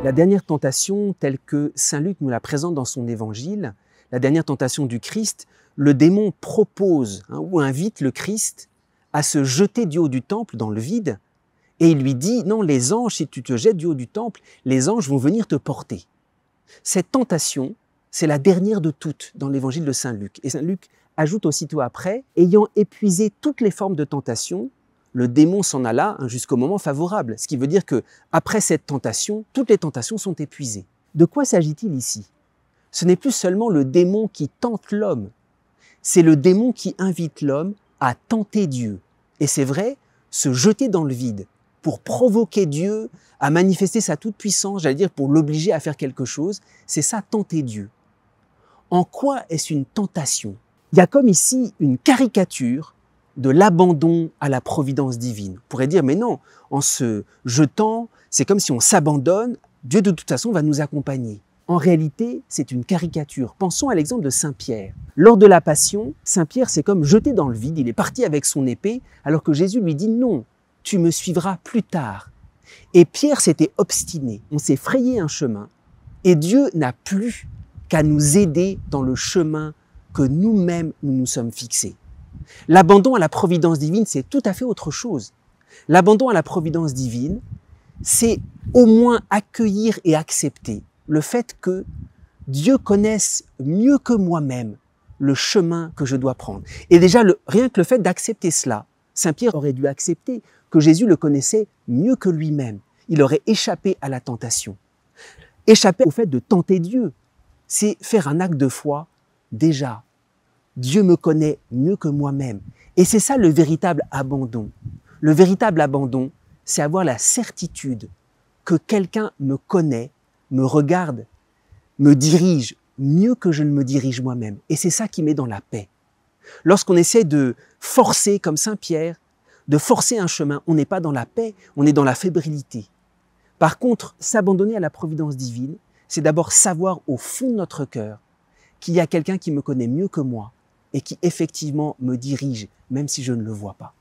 La dernière tentation, telle que saint Luc nous la présente dans son évangile, la dernière tentation du Christ, le démon propose ou invite le Christ à se jeter du haut du temple dans le vide, et il lui dit « Non, les anges, si tu te jettes du haut du temple, les anges vont venir te porter ». Cette tentation, c'est la dernière de toutes dans l'évangile de saint Luc. Et saint Luc ajoute aussitôt après, ayant épuisé toutes les formes de tentation, le démon s'en alla jusqu'au moment favorable. Ce qui veut dire que après cette tentation, toutes les tentations sont épuisées. De quoi s'agit-il ici? Ce n'est plus seulement le démon qui tente l'homme, c'est le démon qui invite l'homme à tenter Dieu. Et c'est vrai, se jeter dans le vide pour provoquer Dieu à manifester sa toute-puissance, j'allais dire pour l'obliger à faire quelque chose, c'est ça, tenter Dieu. En quoi est-ce une tentation? Il y a comme ici une caricature de l'abandon à la providence divine. On pourrait dire, mais non, en se jetant, c'est comme si on s'abandonne, Dieu de toute façon va nous accompagner. En réalité, c'est une caricature. Pensons à l'exemple de saint Pierre. Lors de la Passion, saint Pierre s'est comme jeté dans le vide, il est parti avec son épée, alors que Jésus lui dit, non, tu me suivras plus tard. Et Pierre s'était obstiné, on s'est frayé un chemin, et Dieu n'a plus qu'à nous aider dans le chemin que nous-mêmes nous nous sommes fixés. L'abandon à la providence divine, c'est tout à fait autre chose. L'abandon à la providence divine, c'est au moins accueillir et accepter le fait que Dieu connaisse mieux que moi-même le chemin que je dois prendre. Et déjà, rien que le fait d'accepter cela, saint Pierre aurait dû accepter que Jésus le connaissait mieux que lui-même. Il aurait échappé à la tentation. Échapper au fait de tenter Dieu, c'est faire un acte de foi déjà. Dieu me connaît mieux que moi-même. Et c'est ça le véritable abandon. Le véritable abandon, c'est avoir la certitude que quelqu'un me connaît, me regarde, me dirige mieux que je ne me dirige moi-même. Et c'est ça qui met dans la paix. Lorsqu'on essaie de forcer, comme saint Pierre, de forcer un chemin, on n'est pas dans la paix, on est dans la fébrilité. Par contre, s'abandonner à la providence divine, c'est d'abord savoir au fond de notre cœur qu'il y a quelqu'un qui me connaît mieux que moi, et qui effectivement me dirige, même si je ne le vois pas.